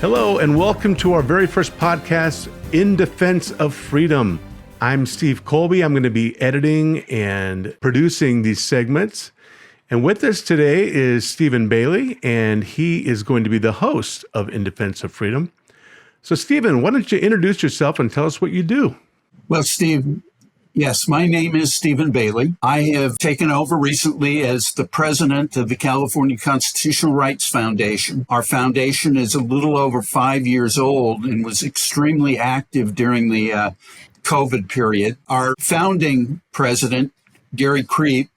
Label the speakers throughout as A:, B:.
A: Hello, and welcome to our very first podcast, In Defense of Freedom. I'm Steve Colby. I'm going to be editing and producing these segments. And with us today is Stephen Bailey, and he is going to be the host of In Defense of Freedom. So, Stephen, why don't you introduce yourself and tell us what you do?
B: Well, Steve, yes, my name is Stephen Bailey. I have taken over recently as the president of the California Constitutional Rights Foundation. Our foundation is a little over 5 years old and was extremely active during the COVID period. Our founding president, Gary Creep,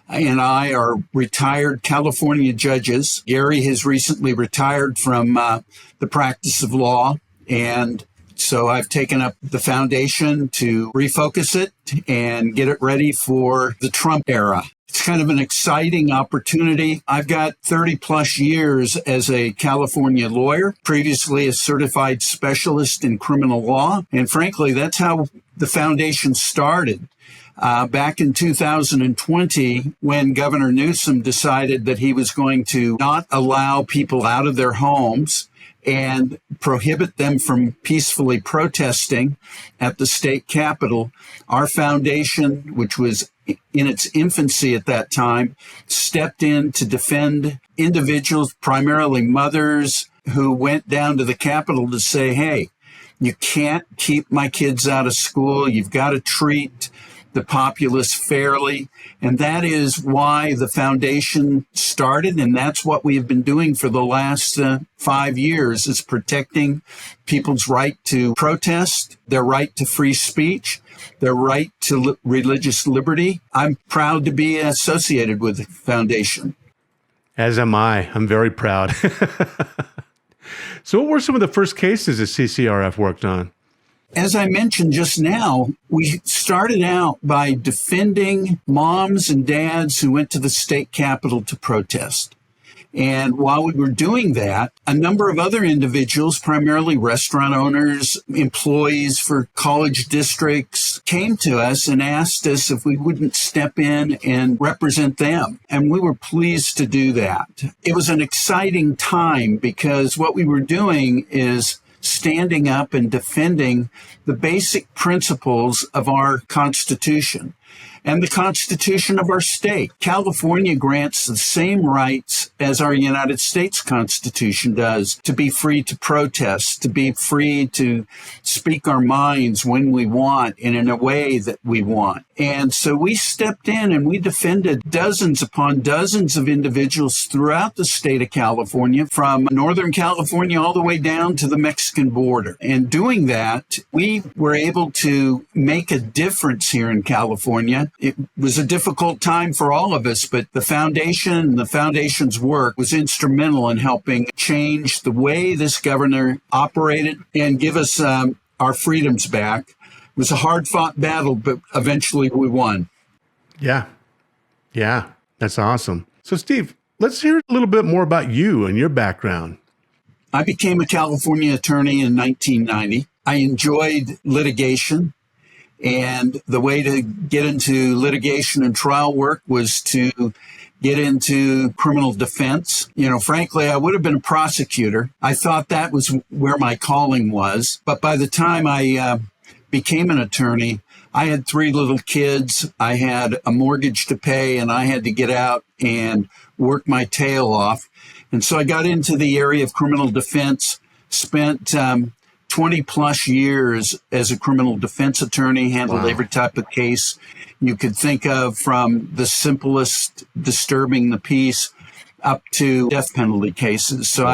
B: and I are retired California judges. Gary has recently retired from the practice of law, and so I've taken up the foundation to refocus it and get it ready for the Trump era. It's kind of an exciting opportunity. I've got 30 plus years as a California lawyer, previously a certified specialist in criminal law. And frankly, that's how the foundation started. Back in 2020, when Governor Newsom decided that he was going to not allow people out of their homes and prohibit them from peacefully protesting at the state capitol, our foundation, which was in its infancy at that time, stepped in to defend individuals, primarily mothers, who went down to the capitol to say, hey, you can't keep my kids out of school. You've got to treat the populace fairly. And that is why the foundation started. And that's what we've been doing for the last 5 years, is protecting people's right to protest, their right to free speech, their right to religious liberty. I'm proud to be associated with the foundation.
A: As am I. I'm very proud. So what were some of the first cases that CCRF worked on?
B: As I mentioned just now, we started out by defending moms and dads who went to the state capitol to protest. And while we were doing that, a number of other individuals, primarily restaurant owners, employees for college districts, came to us and asked us if we wouldn't step in and represent them. And we were pleased to do that. It was an exciting time because what we were doing is standing up and defending the basic principles of our Constitution and the Constitution of our state. California grants the same rights as our United States Constitution does, to be free to protest, to be free to speak our minds when we want and in a way that we want. And so we stepped in and we defended dozens upon dozens of individuals throughout the state of California, from Northern California all the way down to the Mexican border. And doing that, we were able to make a difference here in California. It was a difficult time for all of us, but the foundation and the foundation's work was instrumental in helping change the way this governor operated and give us our freedoms back. It was a hard-fought battle, but eventually we won.
A: Yeah, that's awesome. So, Steve, let's hear a little bit more about you and your background.
B: I became a California attorney in 1990. I enjoyed litigation. And the way to get into litigation and trial work was to get into criminal defense. You know, frankly, I would have been a prosecutor. I thought that was where my calling was. But by the time I became an attorney, I had 3 little kids. I had a mortgage to pay, and I had to get out and work my tail off. And so I got into the area of criminal defense, spent 20 plus years as a criminal defense attorney, handled every type of case you could think of, from the simplest disturbing the peace up to death penalty cases. So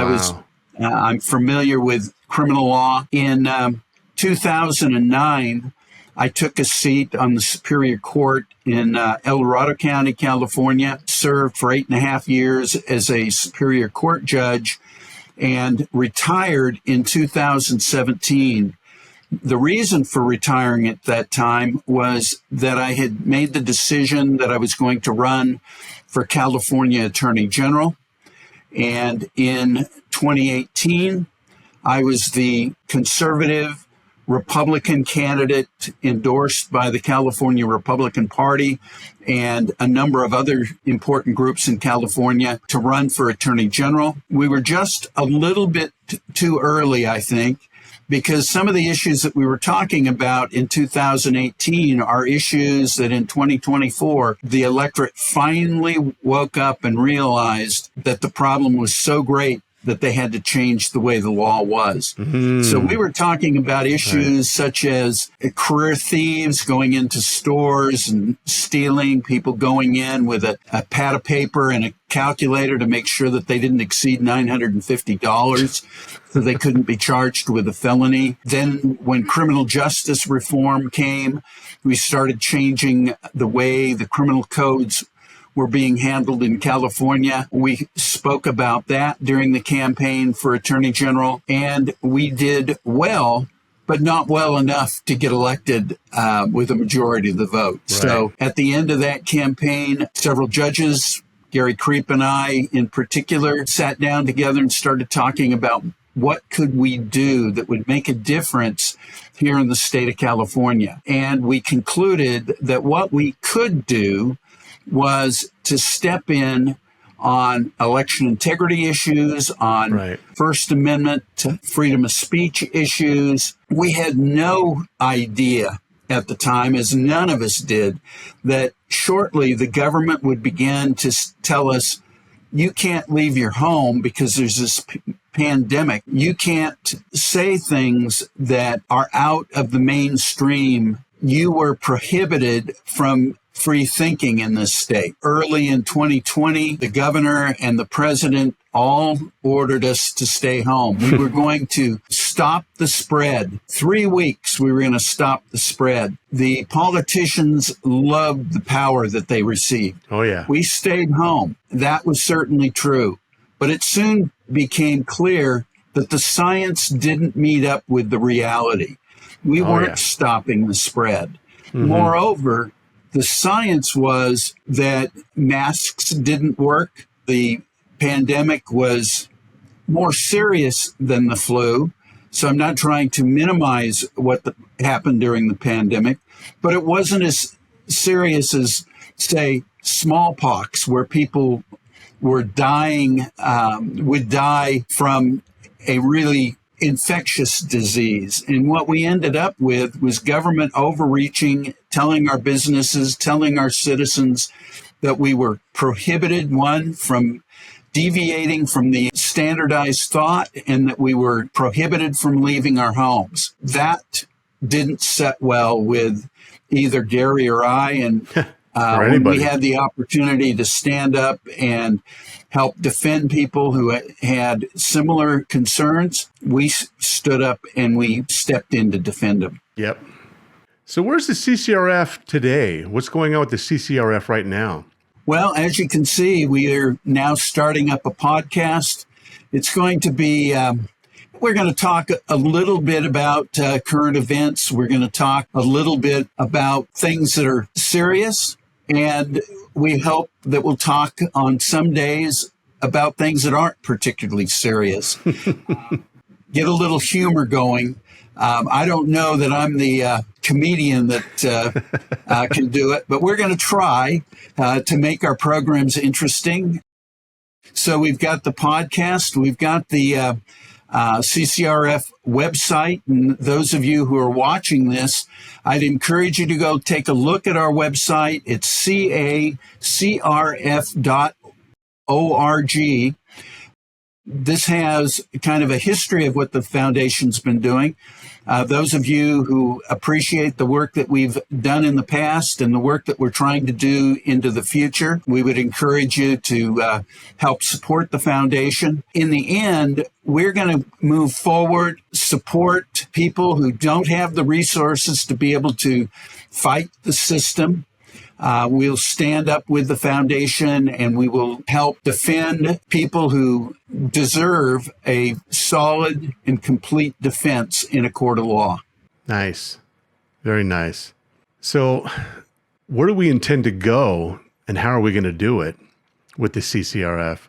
B: I'm familiar with criminal law. In 2009, I took a seat on the Superior Court in El Dorado County, California, served for 8.5 years as a Superior Court judge, and retired in 2017. The reason for retiring at that time was that I had made the decision that I was going to run for California Attorney General. And in 2018, I was the conservative Republican candidate endorsed by the California Republican Party and a number of other important groups in California to run for Attorney General. We were just a little bit too early, I think, because some of the issues that we were talking about in 2018 are issues that in 2024, the electorate finally woke up and realized that the problem was so great that they had to change the way the law was. Mm-hmm. So we were talking about issues such as career thieves going into stores and stealing, people going in with a pad of paper and a calculator to make sure that they didn't exceed $950 so they couldn't be charged with a felony. Then when criminal justice reform came, we started changing the way the criminal codes were being handled in California. We spoke about that during the campaign for Attorney General, and we did well, but not well enough to get elected with a majority of the vote. Right. So at the end of that campaign, several judges, Gary Creep and I in particular, sat down together and started talking about what could we do that would make a difference here in the state of California. And we concluded that what we could do was to step in on election integrity issues, on First Amendment freedom of speech issues. We had no idea at the time, as none of us did, that shortly the government would begin to tell us, you can't leave your home because there's this pandemic. You can't say things that are out of the mainstream. You were prohibited from free thinking in this state. Early in 2020, the governor and the president all ordered us to stay home. We were going to stop the spread. 3 weeks, we were going to stop the spread. The politicians loved the power that they received.
A: Oh, yeah.
B: We stayed home. That was certainly true. But it soon became clear that the science didn't meet up with the reality. We weren't stopping the spread. Mm-hmm. Moreover, the science was that masks didn't work. The pandemic was more serious than the flu. So I'm not trying to minimize what happened during the pandemic, but it wasn't as serious as, say, smallpox, where people were dying, would die from a really infectious disease. And what we ended up with was government overreaching, telling our businesses, telling our citizens that we were prohibited, one, from deviating from the standardized thought, and that we were prohibited from leaving our homes. That didn't set well with either Gary or I. And when we had the opportunity to stand up and help defend people who had similar concerns, we stood up and we stepped in to defend them.
A: Yep. So where's the CCRF today? What's going on with the CCRF right now?
B: Well, as you can see, we are now starting up a podcast. It's going to be, we're going to talk a little bit about current events. We're going to talk a little bit about things that are serious. And we hope that we'll talk on some days about things that aren't particularly serious. Get a little humor going. I don't know that I'm the comedian that can do it, but we're going to try to make our programs interesting. So we've got the podcast, we've got the CCRF website, and those of you who are watching this, I'd encourage you to go take a look at our website. It's cacrf.org. This has kind of a history of what the foundation's been doing. Those of you who appreciate the work that we've done in the past and the work that we're trying to do into the future, we would encourage you to help support the foundation. In the end, we're going to move forward, support people who don't have the resources to be able to fight the system. We'll stand up with the foundation, and we will help defend people who deserve a solid and complete defense in a court of law.
A: Nice. Very nice. So where do we intend to go, and how are we going to do it with the CCRF?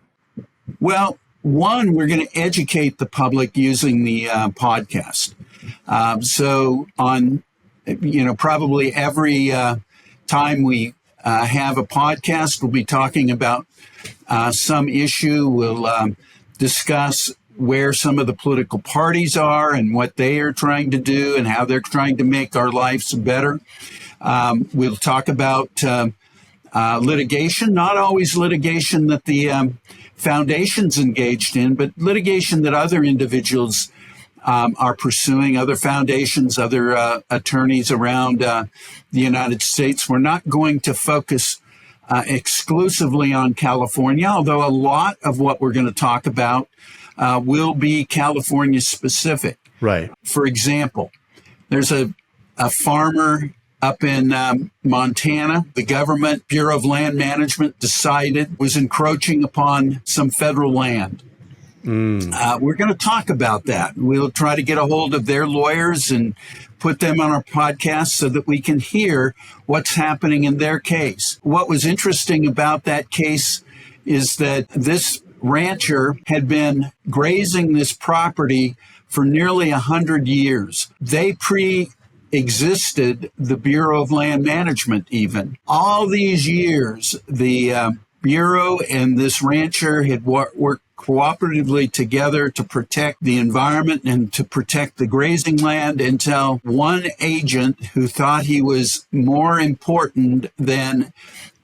B: Well, one, we're going to educate the public using the podcast. So on, probably every time we have a podcast, we'll be talking about some issue. We'll discuss where some of the political parties are and what they are trying to do and how they're trying to make our lives better. We'll talk about litigation, not always litigation that the foundation's engaged in, but litigation that other individuals are pursuing, other foundations, other attorneys around the United States. We're not going to focus exclusively on California, although a lot of what we're going to talk about will be California specific.
A: Right.
B: For example, there's a farmer up in Montana. The government Bureau of Land Management decided was encroaching upon some federal land. We're going to talk about that. We'll try to get a hold of their lawyers and put them on our podcast so that we can hear what's happening in their case. What was interesting about that case is that this rancher had been grazing this property for nearly 100 years. They pre-existed the Bureau of Land Management even. All these years, the Bureau and this rancher had worked cooperatively together to protect the environment and to protect the grazing land until one agent who thought he was more important than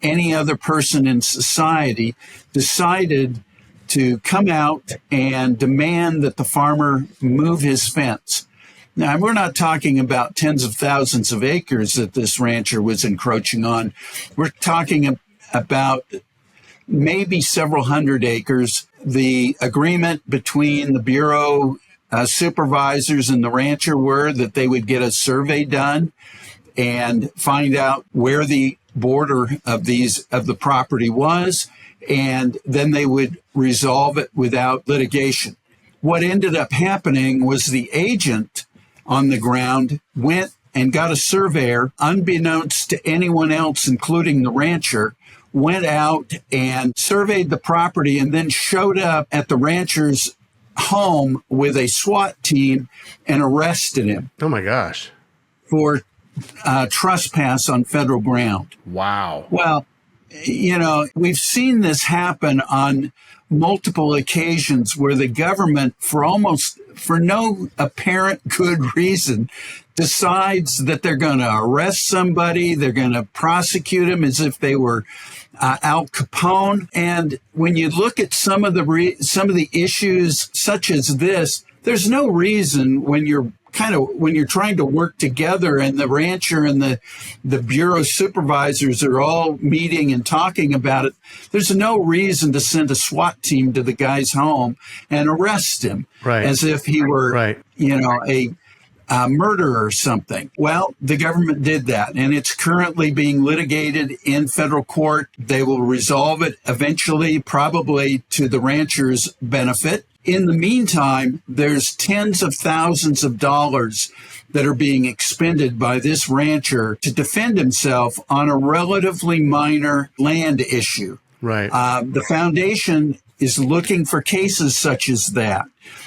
B: any other person in society decided to come out and demand that the farmer move his fence. Now, we're not talking about tens of thousands of acres that this rancher was encroaching on. We're talking about maybe several hundred acres. The agreement between the Bureau supervisors and the rancher were that they would get a survey done and find out where the border of the property was, and then they would resolve it without litigation. What ended up happening was the agent on the ground went and got a surveyor, unbeknownst to anyone else, including the rancher, went out and surveyed the property and then showed up at the rancher's home with a SWAT team and arrested him.
A: Oh, my gosh.
B: For trespass on federal ground.
A: Wow.
B: Well, we've seen this happen on multiple occasions where the government, for no apparent good reason, decides that they're going to arrest somebody, they're going to prosecute them as if they were Al Capone. And when you look at some of the issues such as this, there's no reason when you're trying to work together and the rancher and the Bureau supervisors are all meeting and talking about it, there's no reason to send a SWAT team to the guy's home and arrest him as if he were, a murderer or something. Well, the government did that, and it's currently being litigated in federal court. They will resolve it eventually, probably to the rancher's benefit. In the meantime, there's tens of thousands of dollars that are being expended by this rancher to defend himself on a relatively minor land issue.
A: Right.
B: The foundation is looking for cases such as that.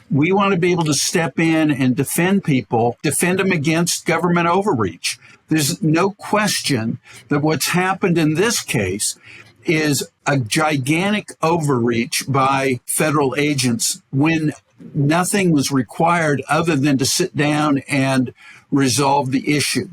B: We want to be able to step in and defend them against government overreach. There's no question that what's happened in this case is a gigantic overreach by federal agents when nothing was required other than to sit down and resolve the issue.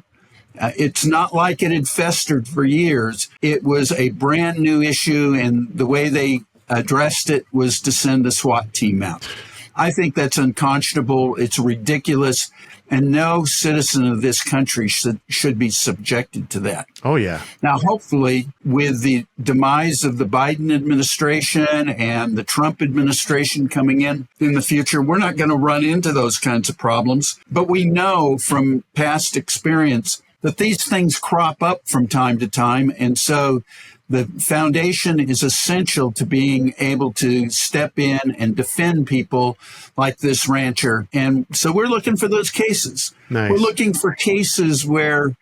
B: It's not like it had festered for years. It was a brand new issue, and the way they addressed it was to send a SWAT team out. I think that's unconscionable. It's ridiculous. And no citizen of this country should be subjected to that.
A: Oh, yeah.
B: Now, hopefully, with the demise of the Biden administration and the Trump administration coming in the future, we're not going to run into those kinds of problems. But we know from past experience that these things crop up from time to time. And so the foundation is essential to being able to step in and defend people like this rancher. And so we're looking for those cases.
A: Nice.
B: We're looking for cases where,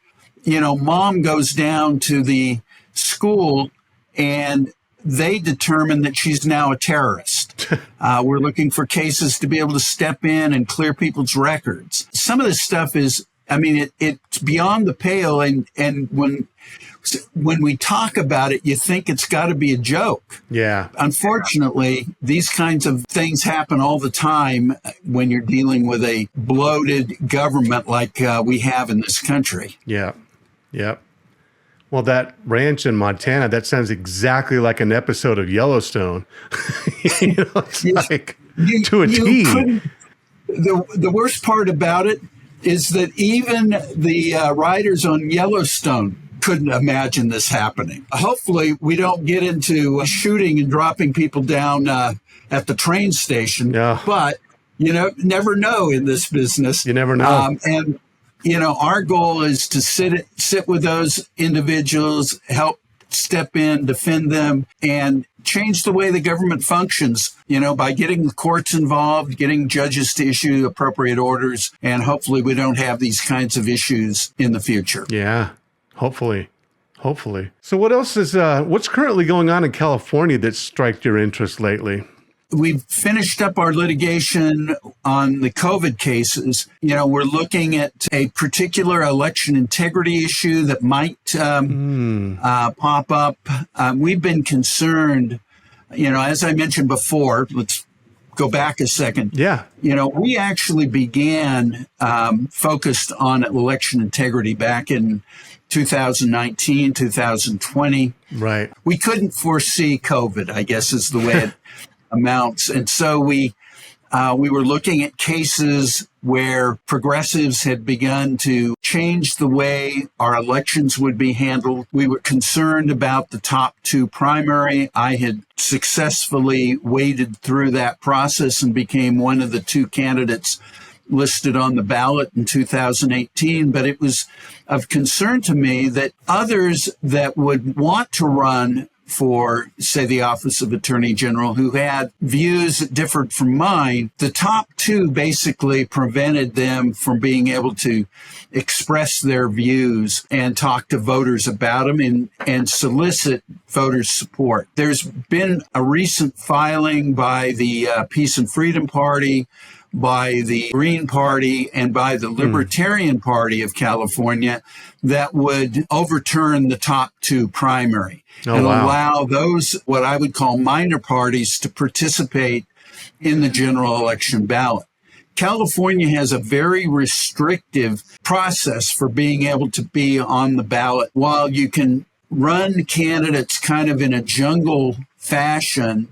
B: mom goes down to the school and they determine that she's now a terrorist. We're looking for cases to be able to step in and clear people's records. Some of this stuff is, I mean, it's beyond the pale. And when we talk about it, you think it's got to be a joke.
A: Yeah.
B: Unfortunately, these kinds of things happen all the time when you're dealing with a bloated government like we have in this country.
A: Yeah. Yeah. Well, that ranch in Montana, that sounds exactly like an episode of Yellowstone. It's like to a T.
B: The worst part about it is that even the writers on Yellowstone couldn't imagine this happening. Hopefully, we don't get into shooting and dropping people down at the train station.
A: Yeah.
B: But, never know in this business.
A: You never know.
B: And our goal is to sit with those individuals, help step in, defend them, and change the way the government functions, by getting the courts involved, getting judges to issue appropriate orders, and hopefully we don't have these kinds of issues in the future.
A: Yeah, hopefully. So what else is, what's currently going on in California that struck your interest lately?
B: We've finished up our litigation on the COVID cases. We're looking at a particular election integrity issue that might pop up. We've been concerned, as I mentioned before, let's go back a second.
A: Yeah.
B: We actually began focused on election integrity back in 2019, 2020.
A: Right.
B: We couldn't foresee COVID, I guess is the way it amounts. And so we were looking at cases where progressives had begun to change the way our elections would be handled. We were concerned about the top two primary. I had successfully waded through that process and became one of the two candidates listed on the ballot in 2018. But it was of concern to me that others that would want to run for, say, the office of Attorney General, who had views that differed from mine, the top two basically prevented them from being able to express their views and talk to voters about them and solicit voters' support. There's been a recent filing by the Peace and Freedom Party, by the Green Party, and by the Libertarian Party of California that would overturn the top two primary and allow those, what I would call minor parties, to participate in the general election ballot. California has a very restrictive process for being able to be on the ballot. While you can run candidates kind of in a jungle fashion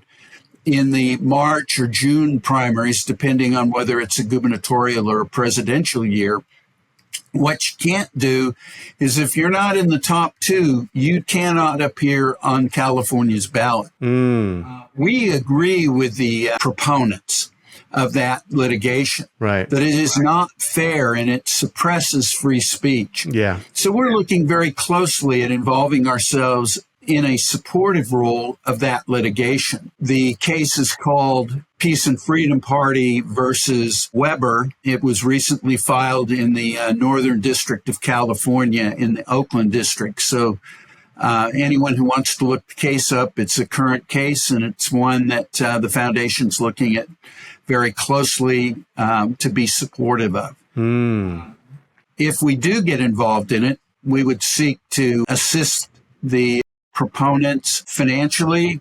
B: in the March or June primaries, depending on whether it's a gubernatorial or a presidential year, what you can't do is, if you're not in the top two, you cannot appear on California's ballot. We agree with the proponents of that litigation,
A: right,
B: that it is not fair and it suppresses free speech.
A: Yeah.
B: So we're looking very closely at involving ourselves in a supportive role of that litigation. The case is called Peace and Freedom Party versus Weber. It was recently filed in the Northern District of California in the Oakland District. So anyone who wants to look the case up, it's a current case, and it's one that the foundation's looking at very closely to be supportive of. If we do get involved in it, we would seek to assist the proponents financially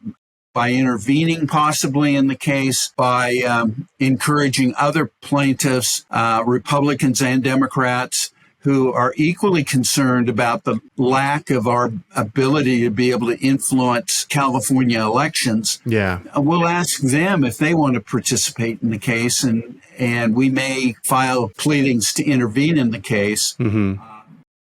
B: by intervening possibly in the case, by encouraging other plaintiffs, Republicans and Democrats, who are equally concerned about the lack of our ability to be able to influence California elections.
A: Yeah.
B: We'll ask them if they want to participate in the case, and we may file pleadings to intervene in the case.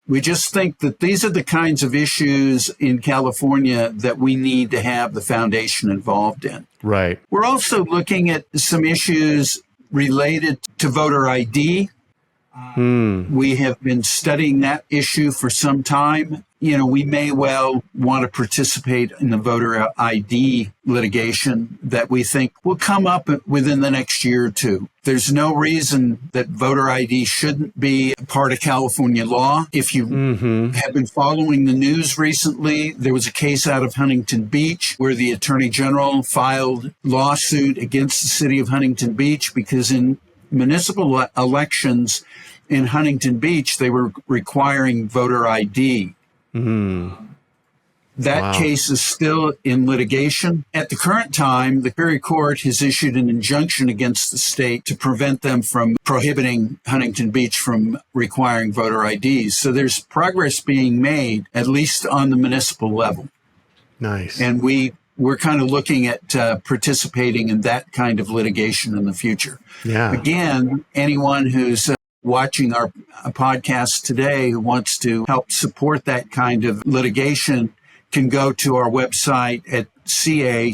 B: We just think that these are the kinds of issues in California that we need to have the foundation involved in.
A: Right.
B: We're also looking at some issues related to voter ID. We have been studying that issue for some time. We may well want to participate in the voter ID litigation that we think will come up within the next year or two. There's no reason that voter ID shouldn't be part of California law. If you have been following the news recently, there was a case out of Huntington Beach where the Attorney General filed lawsuit against the city of Huntington Beach because in municipal elections in Huntington Beach, they were requiring voter ID. That case is still in litigation. At the current time, the Superior Court has issued an injunction against the state to prevent them from prohibiting Huntington Beach from requiring voter IDs. So there's progress being made, at least on the municipal level.
A: Nice.
B: And we're kind of looking at participating in that kind of litigation in the future.
A: Yeah.
B: Again, anyone who's watching our podcast today who wants to help support that kind of litigation can go to our website at cacrf.org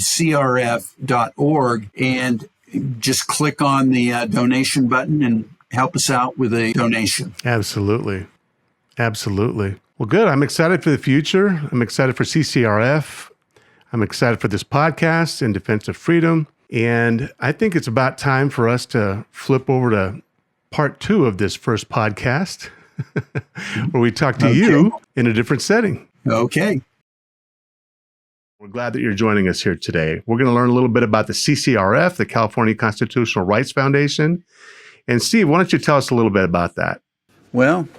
B: and just click on the donation button and help us out with a donation.
A: Absolutely. Absolutely. Well, good. I'm excited for the future. I'm excited for CCRF. I'm excited for this podcast, In Defense of Freedom. And I think it's about time for us to flip over to part 2 of this first podcast, where we talk to you in a different setting.
B: Okay.
A: We're glad that you're joining us here today. We're going to learn a little bit about the CCRF, the California Constitutional Rights Foundation. And Steve, why don't you tell us a little bit about that?
B: Well,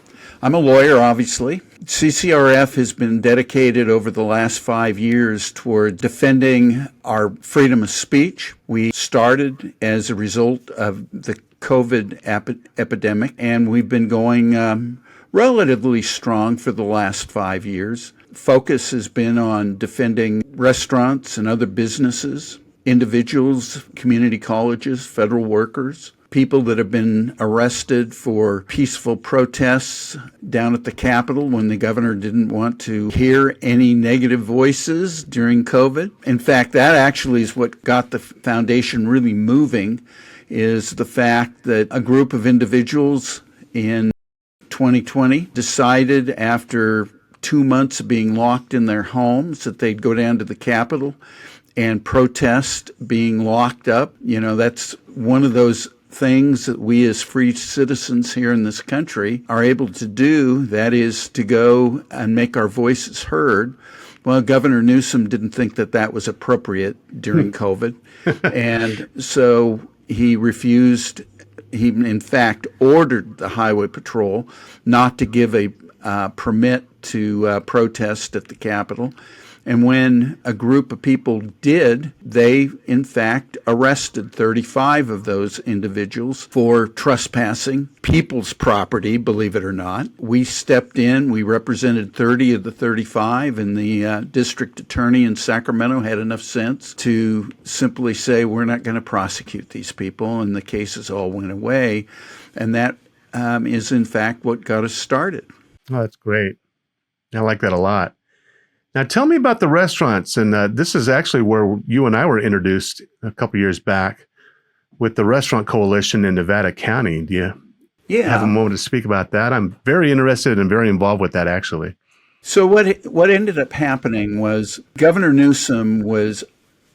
B: I'm a lawyer, obviously. CCRF has been dedicated over the last 5 years toward defending our freedom of speech. We started as a result of the COVID epidemic, and we've been going relatively strong for the last 5 years. Focus has been on defending restaurants and other businesses, individuals, community colleges, federal workers, people that have been arrested for peaceful protests down at the Capitol when the governor didn't want to hear any negative voices during COVID. In fact, that actually is what got the foundation really moving, is the fact that a group of individuals in 2020 decided after 2 months of being locked in their homes that they'd go down to the Capitol and protest being locked up. That's one of those things that we as free citizens here in this country are able to do, that is to go and make our voices heard. Well, Governor Newsom didn't think that that was appropriate during COVID. And so he refused. He, in fact, ordered the Highway Patrol not to give a permit to protest at the Capitol. And when a group of people did, they, in fact, arrested 35 of those individuals for trespassing people's property, believe it or not. We stepped in. We represented 30 of the 35, and the district attorney in Sacramento had enough sense to simply say, we're not going to prosecute these people, and the cases all went away. And that is, in fact, what got us started.
A: Oh, that's great. I like that a lot. Now, tell me about the restaurants. And this is actually where you and I were introduced a couple years back with the Restaurant Coalition in Nevada County. Do you have a moment to speak about that? I'm very interested and very involved with that, actually.
B: So what ended up happening was Governor Newsom was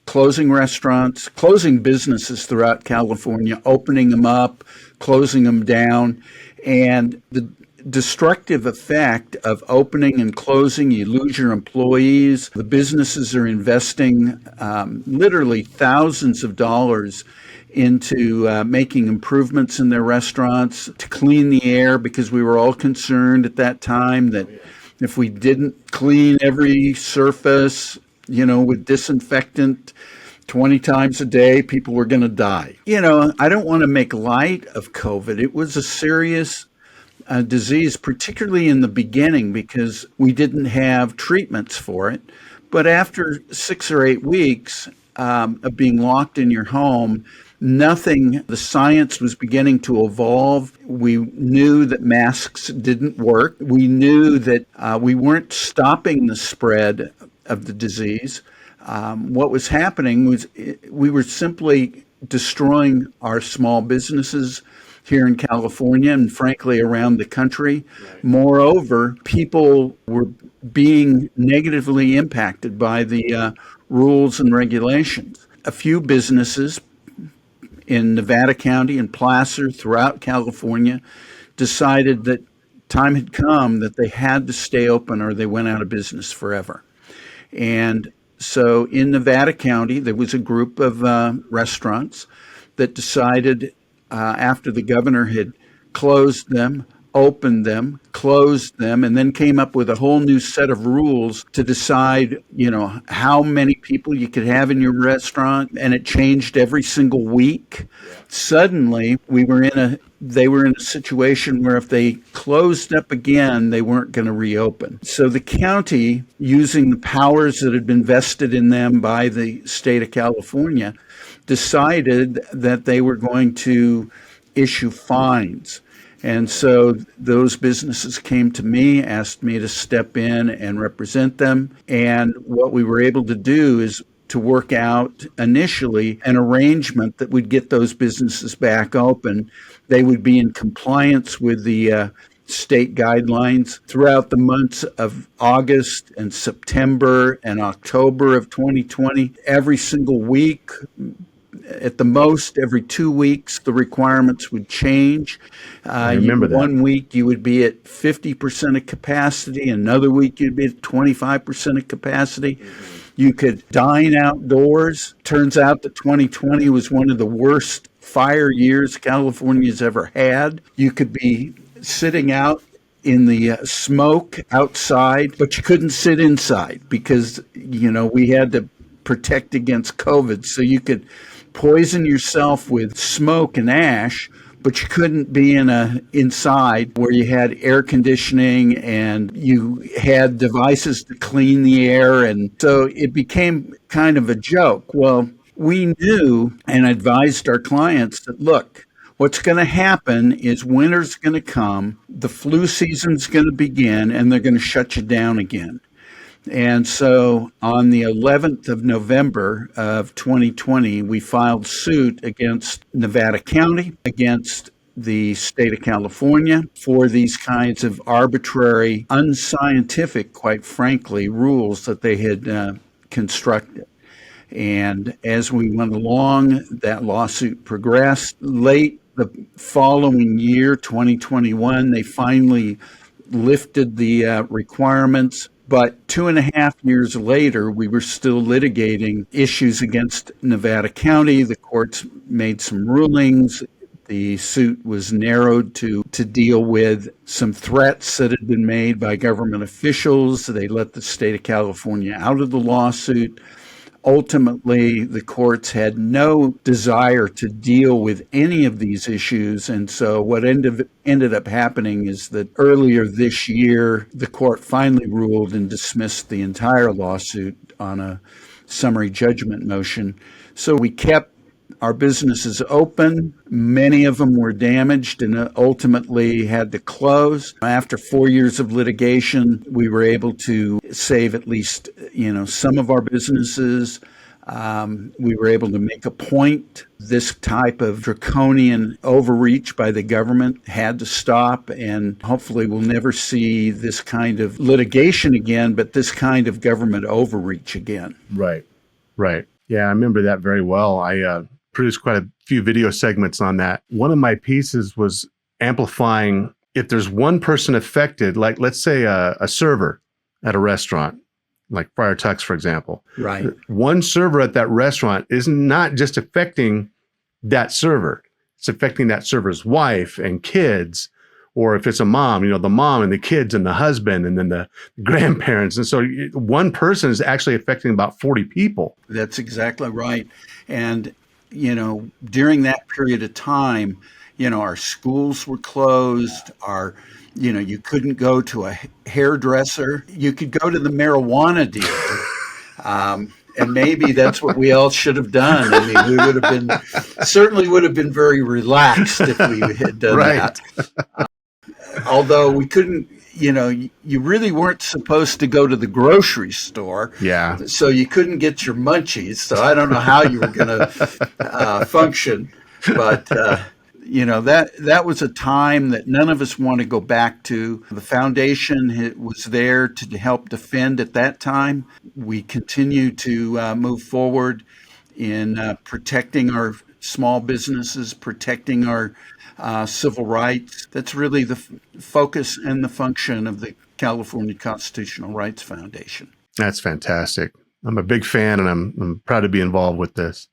B: closing restaurants, closing businesses throughout California, opening them up, closing them down. And the destructive effect of opening and closing, you lose your employees. The businesses are investing literally thousands of dollars into making improvements in their restaurants to clean the air, because we were all concerned at that time that if we didn't clean every surface, with disinfectant 20 times a day, people were going to die. I don't want to make light of COVID. It was a serious disease, particularly in the beginning, because we didn't have treatments for it. But after 6 or 8 weeks of being locked in your home, the science was beginning to evolve. We knew that masks didn't work. We knew that we weren't stopping the spread of the disease. What was happening was we were simply destroying our small businesses, here in California and frankly around the country. Right. Moreover, people were being negatively impacted by the rules and regulations. A few businesses in Nevada County and Placer throughout California decided that time had come that they had to stay open or they went out of business forever. And so in Nevada County, there was a group of restaurants that decided after the governor had closed them, opened them, closed them, and then came up with a whole new set of rules to decide, how many people you could have in your restaurant, and it changed every single week. Suddenly, they were in a situation where if they closed up again, they weren't going to reopen. So the county, using the powers that had been vested in them by the state of California, decided that they were going to issue fines. And so those businesses came to me, asked me to step in and represent them. And what we were able to do is to work out initially an arrangement that would get those businesses back open. They would be in compliance with the state guidelines throughout the months of August and September and October of 2020. Every single week, at the most, every 2 weeks, the requirements would change.
A: I remember that.
B: One week you would be at 50% of capacity. Another week you'd be at 25% of capacity. You could dine outdoors. Turns out that 2020 was one of the worst fire years California's ever had. You could be sitting out in the smoke outside, but you couldn't sit inside because, we had to protect against COVID. So you could poison yourself with smoke and ash, but you couldn't be inside where you had air conditioning and you had devices to clean the air. And so it became kind of a joke. Well, we knew and advised our clients that, look, what's going to happen is winter's going to come, the flu season's going to begin, and they're going to shut you down again. And so on the 11th of November of 2020, we filed suit against Nevada County, against the state of California for these kinds of arbitrary, unscientific, quite frankly, rules that they had constructed. And as we went along, that lawsuit progressed. Late the following year, 2021, they finally lifted the requirements. But 2.5 years later, we were still litigating issues against Nevada County. The courts made some rulings. The suit was narrowed to deal with some threats that had been made by government officials. They let the state of California out of the lawsuit. Ultimately, the courts had no desire to deal with any of these issues. And so what ended up happening is that earlier this year, the court finally ruled and dismissed the entire lawsuit on a summary judgment motion. So we kept our businesses open. Many of them were damaged and ultimately had to close. After 4 years of litigation, we were able to save at least, some of our businesses. We were able to make a point. This type of draconian overreach by the government had to stop, and hopefully we'll never see this kind of litigation again, but this kind of government overreach again.
A: Right. Yeah, I remember that very well. I produced quite a few video segments on that. One of my pieces was amplifying if there's one person affected, like let's say a server at a restaurant, like Friar Tuck's, for example.
B: Right.
A: One server at that restaurant is not just affecting that server. It's affecting that server's wife and kids, or if it's a mom, the mom and the kids and the husband and then the grandparents. And so one person is actually affecting about 40 people.
B: That's exactly right. And during that period of time, our schools were closed, you couldn't go to a hairdresser. You could go to the marijuana dealer. And maybe that's what we all should have done. I mean, we would have been very relaxed if we had done that. Although we couldn't, you really weren't supposed to go to the grocery store.
A: Yeah.
B: So you couldn't get your munchies. So I don't know how you were going to function. But, that was a time that none of us want to go back to. The foundation was there to help defend at that time. We continue to move forward in protecting our small businesses, protecting our civil rights. That's really the focus and the function of the California Constitutional Rights Foundation.
A: That's fantastic. I'm a big fan, and I'm proud to be involved with this.